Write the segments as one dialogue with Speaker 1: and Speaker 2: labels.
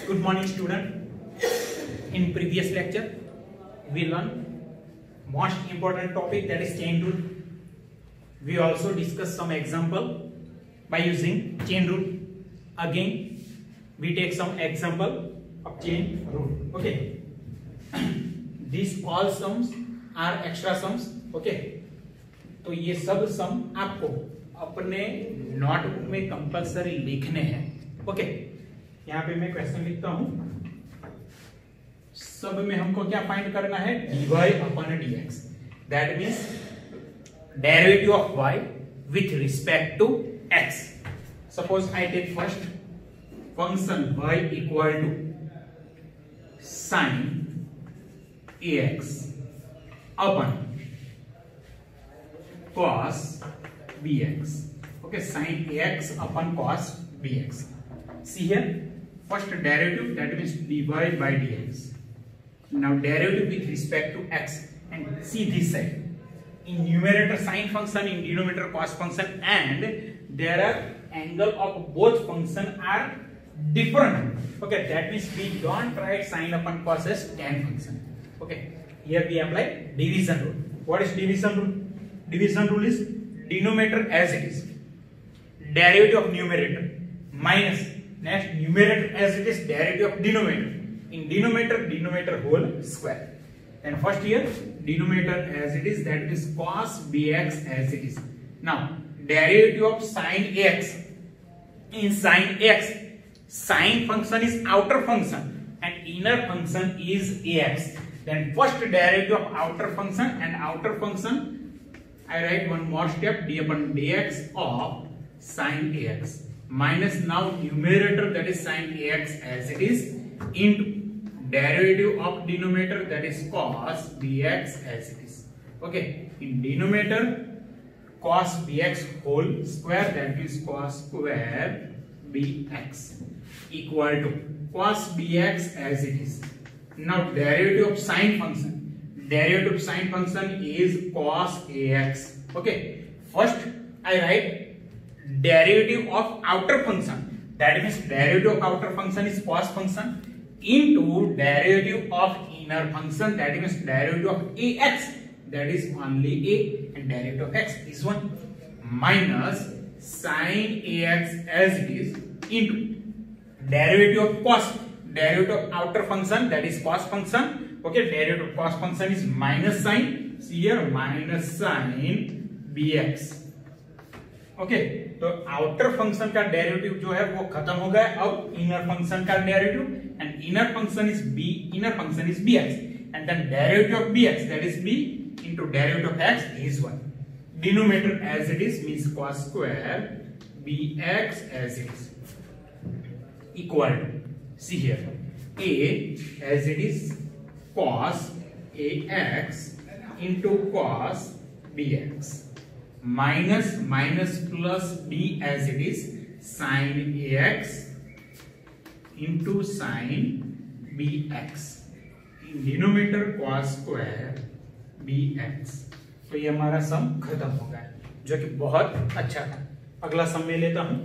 Speaker 1: Good morning, student. In previous lecture, we learned most important topic, that is chain rule. We also discussed some example by using chain rule. Again, we take some example of chain rule. Okay. These all sums are extra sums. Okay. तो ये सब सम आपको अपने notebook में compulsory लिखने हैं. Okay. यहाँ पे मैं क्वेश्चन लिखता हूं. सब में हमको क्या फाइंड करना है? dy upon dx. That means derivative of y with respect to x. Suppose I take first function y equal to sin ax upon cos bx. Okay, sin ax upon cos bx. See here, first derivative, that means dy by dx. Now derivative with respect to x, and see this side. In numerator sin function, in denominator cos function, and there are angle of both function are different. Okay, that means we don't write sin upon cos as tan function. Okay, here we apply division rule. What is division rule? Division rule is denominator as it is, derivative of numerator minus next numerator as it is, derivative of denominator. In denominator whole square. And first here denominator as it is, that is cos bx as it is. Now derivative of sin ax. In sin ax, sin function is outer function and inner function is ax. Then first derivative of outer function and outer function, I write one more step, d upon dx of sin ax minus now numerator, that is sin ax as it is, into derivative of denominator, that is cos bx as it is. Okay, in denominator cos bx whole square, that is cos square bx equal to cos bx as it is. Now derivative of sine function. Derivative of sine function is cos ax. Okay. First I write derivative of outer function. That means derivative of outer function is cos function into derivative of inner function. That means derivative of ax. That is only a, and derivative of x is 1 minus sin ax as it is into derivative of cos. Derivative of outer function, that is cos function. Okay, derivative of cos function is minus sin. See here, minus sin bx. Okay, तो outer function का derivative जो है वो खत्म हो गया. अब inner function का derivative, and inner function is bx, and then derivative of bx, that is b into derivative of x is 1. Denominator as it is means cos square bx as it is equal to, see here, a as it is cos ax into cos bx minus plus b as it is sin ax into sin bx. In denominator cos square bx. तो ये हमारा सम खत्म हो गया, जो कि बहुत अच्छा था. अगला सम में लेता हूं.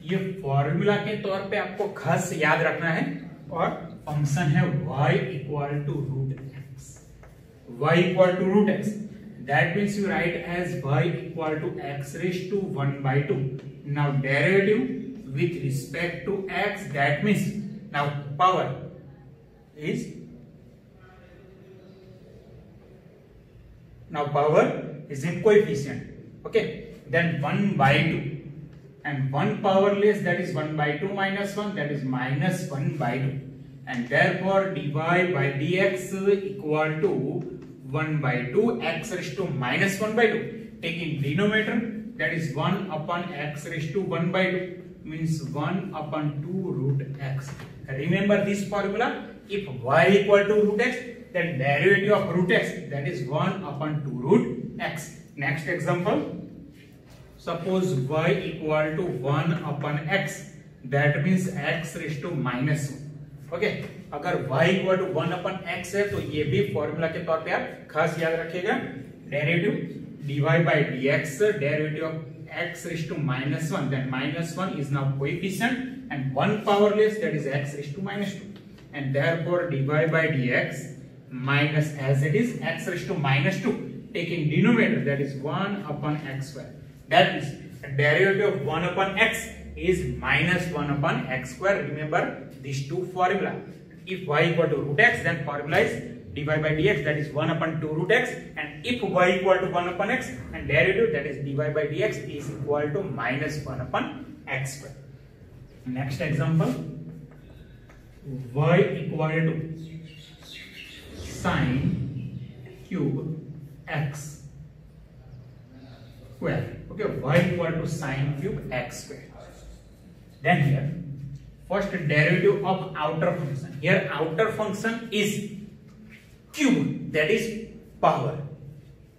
Speaker 1: ये फॉर्मूला के तौर पे आपको खास याद रखना है, और फंक्शन है y equal to root x. y equal to root x, that means you write as y equal to x raise to 1/2. Now derivative with respect to x, that means now power is in coefficient. Okay, then 1/2. And 1 powerless, that is 1/2 minus 1, that is minus 1/2, and therefore dy by dx equal to 1/2 x raised to minus 1/2. Taking denominator, that is 1 upon x raised to 1/2 means 1 upon 2 root x. Remember this formula. If y equal to root x, then derivative of root x, that is 1 upon 2 root x. Next example. Suppose y equal to 1 upon x, that means x raised to minus 1. Okay, अगर y equal to 1 upon x है तो ये भी formula के तौर पे आप खास याद रखिएगा. Derivative dy by dx derivative of x raised to -1, then -1 is now coefficient and 1 powerless, that is x raised to -2, and therefore dy by dx minus, as it is, x raised to -2, taking denominator, that is 1 upon x square. That is, the derivative of 1 upon x is minus 1 upon x square. Remember these two formula. If y equal to root x, then formula is dy by dx, that is 1 upon 2 root x, and if y equal to 1 upon x, and derivative, that is dy by dx, is equal to minus 1 upon x square. Next example, y equal to sine cube x square. Okay, y equal to sine cube x square. Then here, first derivative of outer function. Here outer function is cube, that is power,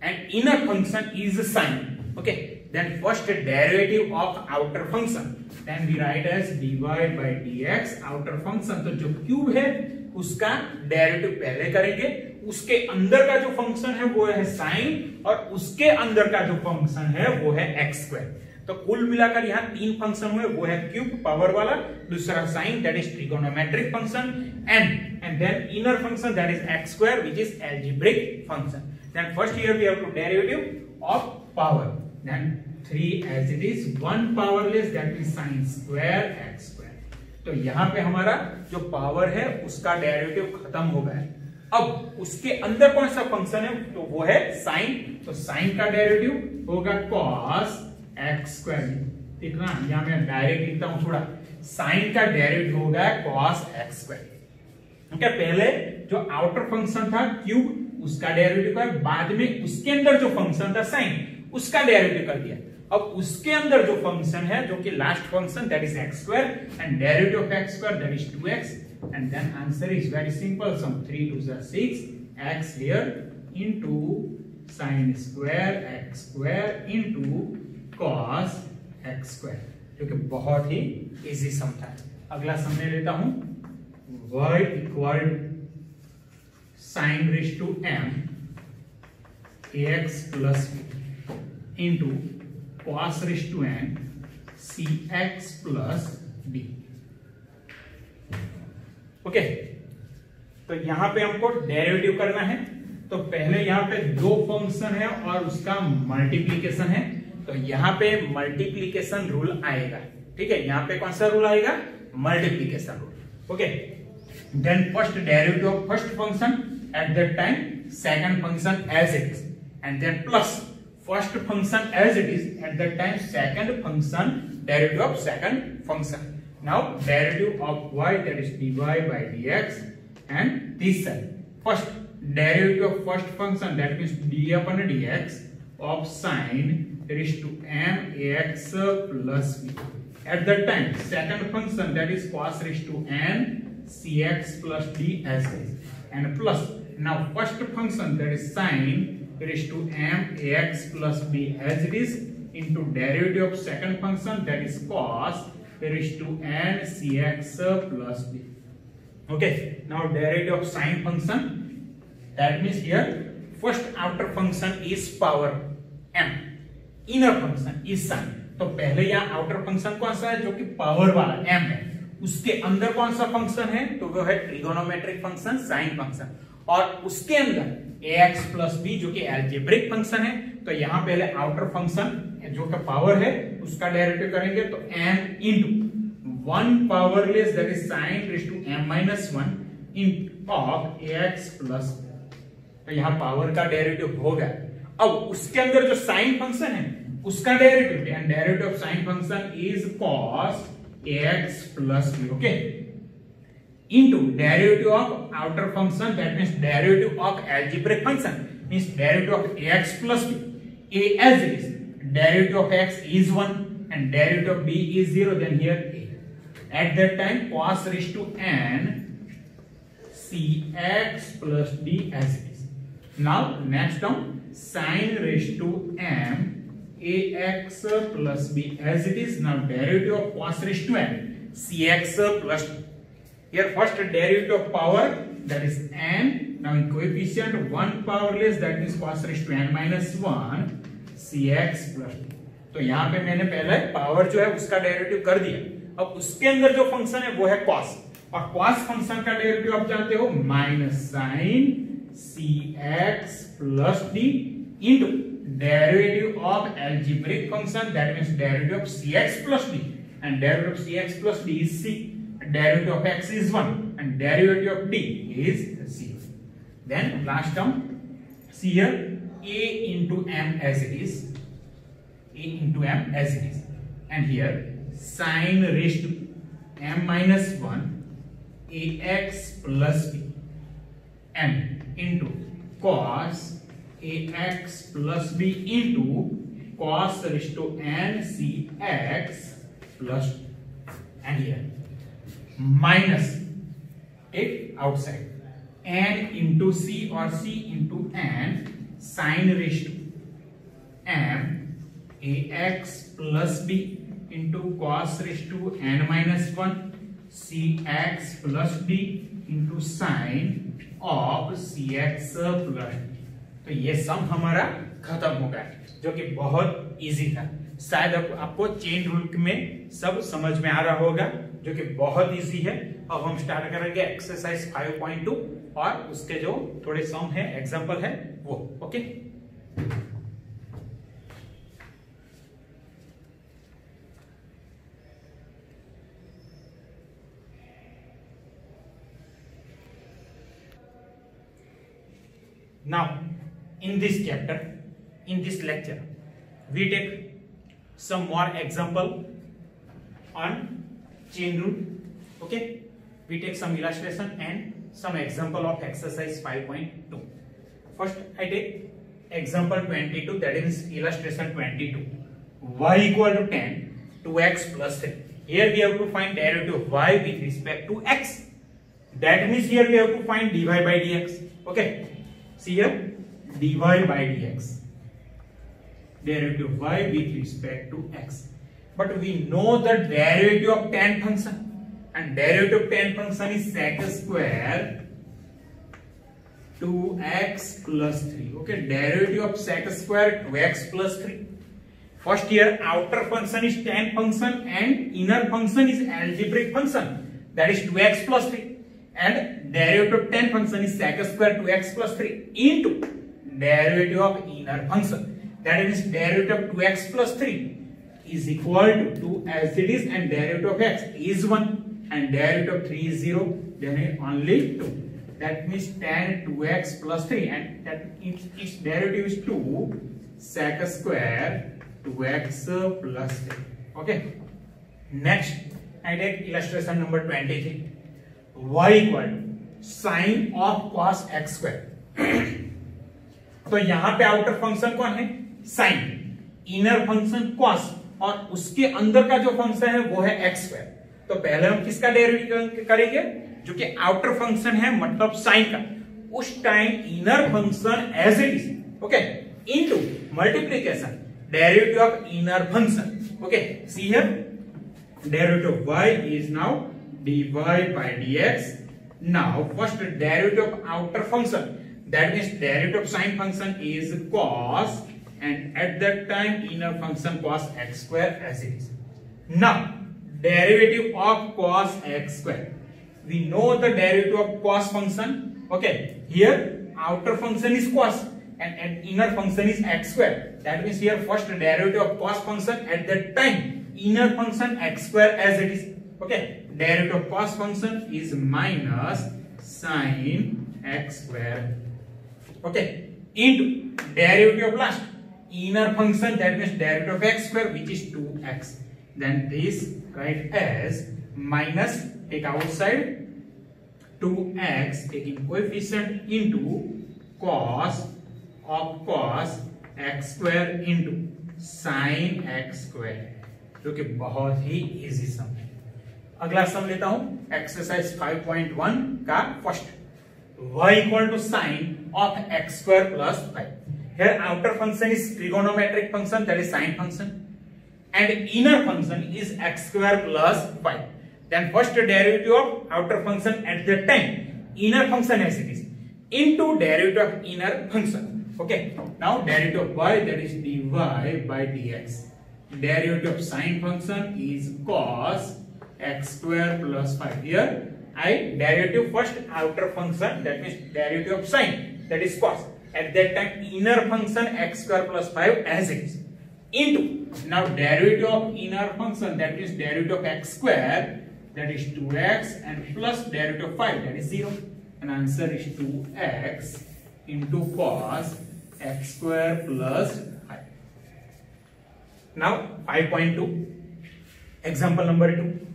Speaker 1: and inner function is sine. Okay, then first derivative of outer function, then we write as dy by dx outer function. तो जो cube है उसका derivative पहले करेंगे, उसके अंदर का जो फंक्शन है वो है साइन, और उसके अंदर का जो फंक्शन है वो है एक्स स्क्वायर. तो कुल मिलाकर यहाँ तीन फंक्शन हुए, वो है क्यूब पावर वाला, दूसरा sine that is trigonometric function, and then inner function that is x square which is algebraic function. Then first here we have to derivative of power, then 3 as it is, 1 powerless, that means sin square x square. तो यहाँ पे हमारा जो power है उसका derivative खत्म हो गया है. अब उसके अंदर कौन सा फंक्शन है, तो वो है साइन. तो साइन का डेरिवेटिव होगा cos x square. देखना यहाँ मैं डायरेक्ट लिखता हूं थोड़ा, साइन का डेरिवेटिव होगा cos x square. ओके, पहले जो आउटर फंक्शन था क्यूब उसका डेरिवेटिव है, बाद में उसके अंदर जो फंक्शन था साइन उसका डेरिवेटिव कर दिया. अब उसके अंदर जो फंक्शन है जो कि last function that is x square, and derivative of x square that is 2x, and then answer is very simple, sum 3 2 6 x here into sin square x square into cos x square, जो कि बहुत ही easy सम था. अगला सम ले लेता हूं, y equal sin raise to m ax plus into cos raised to n cx plus b. Okay, तो यहां पे हमको डेरिवेटिव करना है. तो पहले यहां पे दो फंक्शन है और उसका मल्टीप्लीकेशन है, तो यहां पे मल्टीप्लीकेशन रूल आएगा. ठीक है, यहां पे कौन सा रूल आएगा, multiplication rule. Okay, then first derivative of first function at that time, second function as it is, and then plus first function as it is at that time, second function derivative of second function. Now derivative of y, that is dy by dx, and this side first derivative of first function, that means d upon dx of sin raised to m ax plus b. At that time second function, that is cos raised to n cx plus d as it is, and plus now first function, that is sin raised to m ax plus b as it is, into derivative of second function, that is cos raised to n cx plus b. Okay, now derivative of sine function, that means here first outer function is power m, inner function is sine. तो पहले यहाँ outer function कौन सा है, जो कि power वाला m है, उसके अंदर कौन सा फंक्शन है, तो वो है ट्रिगोनोमेट्रिक फंक्शन साइन फंक्शन, और उसके अंदर ax प्लस b जो कि अलजेब्रिक फंक्शन है. तो यहां पहले आउटर फंक्शन जो का पावर है उसका डेरिवेटिव करेंगे, तो m into 1 power less, that is sin raise to m minus 1 in of ax plus. तो यहां पावर का डेरिवेटिव होगा. अब उसके अंदर जो साइन फंक्शन है उसका derivative, and derivative of sine function is cos ax plus b. Okay, into derivative of outer function, that means derivative of algebraic function, means derivative of ax plus b. A as it is, derivative of x is 1 and derivative of b is 0, then here a. At that time cos raised to n cx plus d as it is. Now next term sin raised to m ax plus b as it is. Now derivative of cos raised to n cx plus d. Here first derivative of power, that is n. Now in coefficient 1 powerless, that means cos raised to n minus 1 cx plus D. तो यहाँ पे मैंने पहले power जो है उसका derivative कर दिया, अब उसके अंदर जो फंक्शन है वो है कॉस, और कॉस फंक्शन का डेरिवेटिव आप जानते हो minus sine cx plus d into derivative of algebraic function that means derivative of cx plus d, and derivative of cx plus d is c, derivative of x is 1 and derivative of d is 0. Then last term, see here a into m as it is, a into m as it is, and here sin raised to m minus 1 ax plus b and into cos ax plus b into cos raised to n cx plus b, and here minus take outside n into c or c into n sin raised to m ax plus b into cos raised to n minus 1 cx plus d into sin of cx plus d। तो ये सम हमारा खत्म हो गया, जो कि बहुत easy था। शायद आपको चेन रूल में सब समझ में आ रहा होगा, जो कि बहुत इजी है। अब हम स्टार्ट करेंगे एक्सरसाइज 5.2 और उसके जो थोड़े सम है, एग्जांपल है वो। Okay, now in this chapter, in this lecture, we take some more example on chain rule. Okay, we take some illustration and some example of exercise 5.2. First I take example 22, that is illustration 22. Y equal to 10 2x plus 3. Here we have to find derivative of y with respect to x. That means here we have to find dy by dx. Okay, see here dy by dx, derivative of y with respect to x. But we know the derivative of tan function, and derivative of tan function is sec square 2x plus 3. Okay, derivative of sec square 2x plus 3. First here outer function is tan function and inner function is algebraic function, that is 2x plus 3, and derivative of tan function is sec square 2x plus 3 into derivative of inner function, that means derivative of 2x plus 3 is equal to 2 as it is, and derivative of x is 1 and derivative of 3 is 0, then only 2. That means tan 2x plus 3, and that its derivative is 2 sec square 2x plus 3. Okay, next I take illustration number 23. Y equal to sin of cos x square. तो यहां पे outer function कौन है? Sign, inner function cos, और उसके अंदर का जो फंक्शन है वो है एक्स स्क्वायर। तो पहले हम किसका डेरिवेटिव करेंगे? जो कि आउटर फंक्शन है, मतलब साइन का। उस time inner function as it is, okay, into multiplication derivative of inner function. Okay, see here derivative of y is now dy by dx. Now first derivative of outer function, that means derivative of sine function is cos, and at that time inner function cos x square as it is. Now derivative of cos x square, we know the derivative of cos function. Okay, here outer function is cos and inner function is x square. That means here first derivative of cos function at that time inner function x square as it is. Okay, derivative of cos function is minus sin x square. Okay, into derivative of last inner function, that means derivative of x square, which is 2x. Then this write as minus, take outside 2x taking coefficient into cos of cos x square into sin x square, जो कि बहुत ही easy सम है। अगला सम लेता हूं exercise 5.1 का first. y equal to sine of x square plus 5. Here outer function is trigonometric function, that is sine function, and inner function is x square plus 5. Then first derivative of outer function at that time inner function as it is into derivative of inner function. Okay, now derivative of y, that is dy by dx. Derivative of sine function is cos x square plus 5. Here I derivative first outer function, that means derivative of sine, that is cos. At that time inner function x square plus 5 as it is, into now derivative of inner function, that is derivative of x square, that is 2x, and plus derivative of 5, that is 0. And answer is 2x into cos x square plus 5. Now 5.2, example number 2.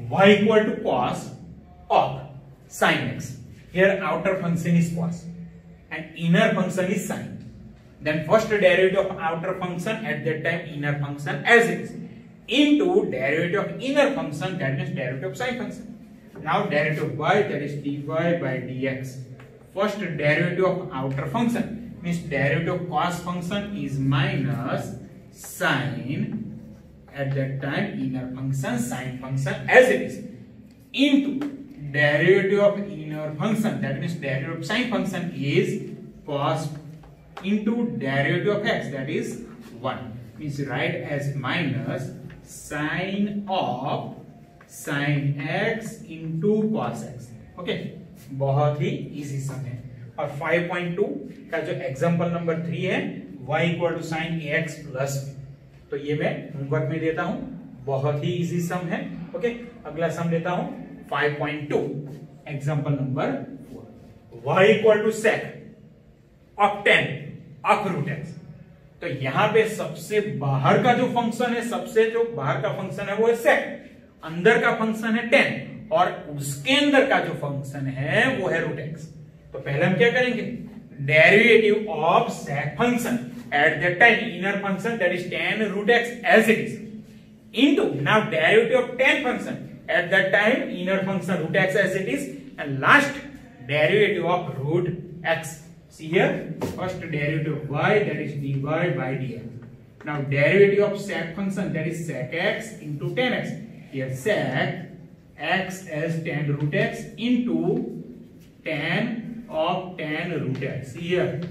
Speaker 1: Y equal to cos of sin x. Here outer function is cos and inner function is sine. Then first derivative of outer function, at that time inner function as it is, into derivative of inner function, that means derivative of sine function. Now derivative of y, that is dy by dx. First derivative of outer function means derivative of cos function is minus sine, at that time inner function sine function as it is, into derivative of inner function, that means derivative of sine function is cos into derivative of x, that is 1. Means write as minus sine of sin x into cos x. Okay, बहुत ही easy सम है. और 5.2 का जो example number 3 है, y equal to sine ax plus b, तो ये मैं homework में देता हूं. बहुत ही इजी सम है. ओके, अगला सम देता हूं 5.2, example number 4. y equal to sec of 10 of root x. तो यहां पे सबसे बाहर का जो फंक्शन है, सबसे जो बाहर का फंक्शन है वो है sec, अंदर का फंक्शन है 10 और उसके अंदर का जो फंक्शन है वो है रूट x. तो पहले हम क्या करेंगे, derivative of sec function at that time inner function, that is 10 root x as it is, into now derivative of 10 function at that time inner function root x as it is, and last derivative of root x. See here, first derivative of y, that is dy by dx. Now derivative of sec function, that is sec x into 10x. Here sec x as 10 root x into 10 of 10 root x. See here,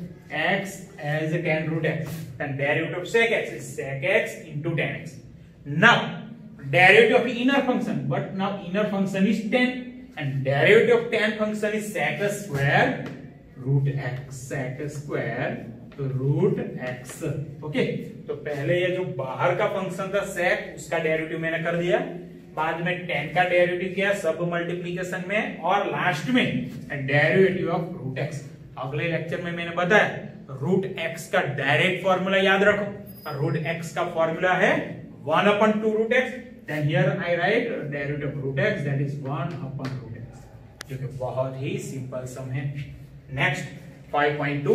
Speaker 1: x as 10 root x. Then derivative of sec x is sec x into 10x. Now derivative of inner function, but now inner function is 10 and derivative of 10 function is sec square root x, sec square root x. Okay, तो पहले ये जो बाहर का function था sec, उसका derivative मैंने कर दिया, बाद में 10 का डेरिवेटिव किया सब मल्टीप्लिकेशन में, और लास्ट में डेरिवेटिव ऑफ रूट x. अगले लेक्चर में मैंने बताया रूट x का डायरेक्ट फॉर्मूला याद रखो, और रूट x का फॉर्मूला है 1/2 root x. Then here I write derivative of root x, that is 1/रूट x, जो कि बहुत ही सिंपल सम है. Next 5.2,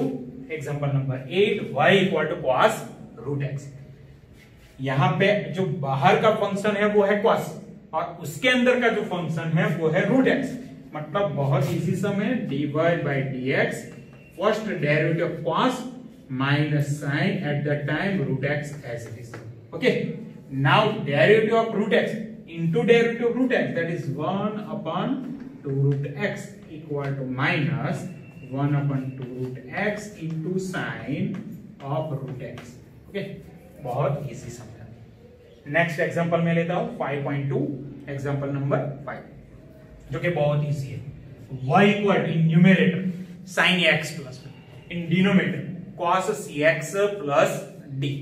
Speaker 1: example number 8, y equal to cos root x. यहां पे जो बाहर का फंक्शन है वो है cos और उसके अंदर का जो फंक्शन है वो है रूट x. मतलब बहुत इजी सम है, dy by dx, first derivative of cos minus sin at the time root x as it is. Okay, now derivative of root x into derivative of root x, that is 1/2 root x equal to minus 1/2 root x into sin of root x. Okay, बहुत easy सम है. Next example में लेता हूं 5.2, example number 5, जो कि बहुत easy है. y equal to in numerator sin x plus b, in denominator cos cx plus d.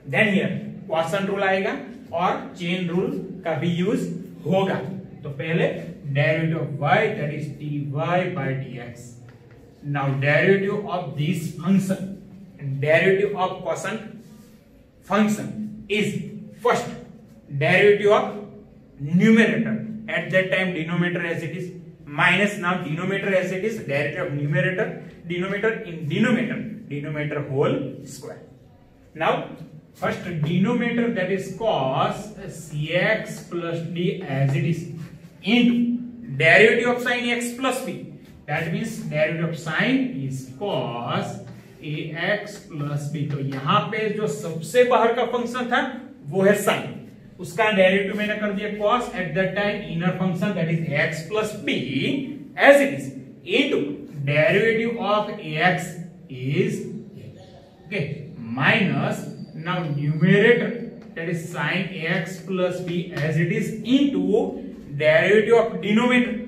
Speaker 1: Then here quotient rule आएगा और चेन रूल का भी यूज होगा. तो पहले derivative of y, that is dy by dx. Now derivative of this function and derivative of quotient function is first derivative of numerator at that time denominator as it is, minus now denominator as it is, derivative of numerator denominator in denominator whole square. Now first denominator, that is cos cx plus d as it is, into derivative of sin x plus b, that means derivative of sin is cos ax plus b. तो यहां पे जो सबसे बाहर का function था वो है sin, उसका डेरिवेटिव मैंने कर दिया cos eight that time inner function, that is x plus b as it is, into derivative of ax is okay minus now numerator that is sin ax plus b as it is into derivative of denominator.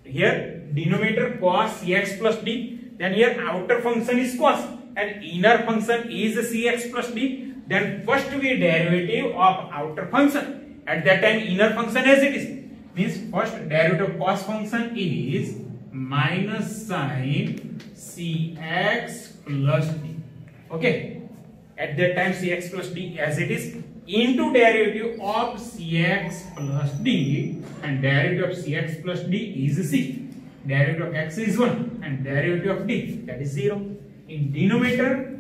Speaker 1: Here denominator cos cx plus d, then here outer function is cos and inner function is cx plus d. Then first we derivative of outer function, at that time inner function as it is, means first derivative of cos function is minus sin cx plus d. Okay, at that time cx plus d as it is into derivative of cx plus d, and derivative of cx plus d is c. Derivative of x is 1 and derivative of d that is 0. In denominator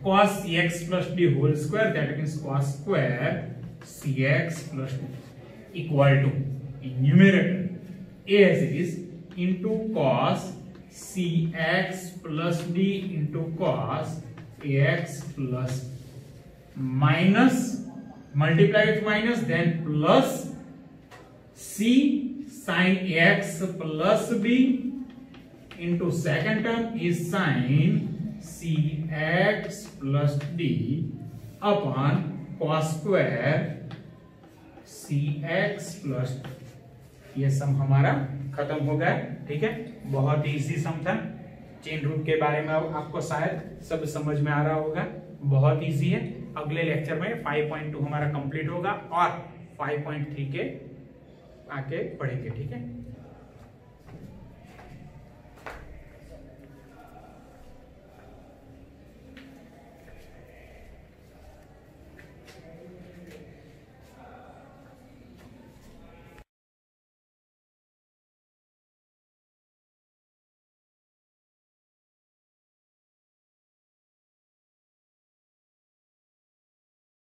Speaker 1: cos cx plus d whole square, that means cos square cx plus d equal to in numerator a as it is into cos cx plus d into cos ax plus minus, multiply with minus, then plus c sin ax plus b into second term is sin cx plus d upon cos square cx plus d. ये सम हमारा खत्म हो गया। ठीक है, बहुत ही easy सम था। Chain root के बारे में आपको शायद सब समझ में आ रहा होगा, बहुत इजी है। अगले लेक्चर में 5.2 हमारा कंप्लीट होगा और 5.3 के आके पढ़ेंगे। ठीक है।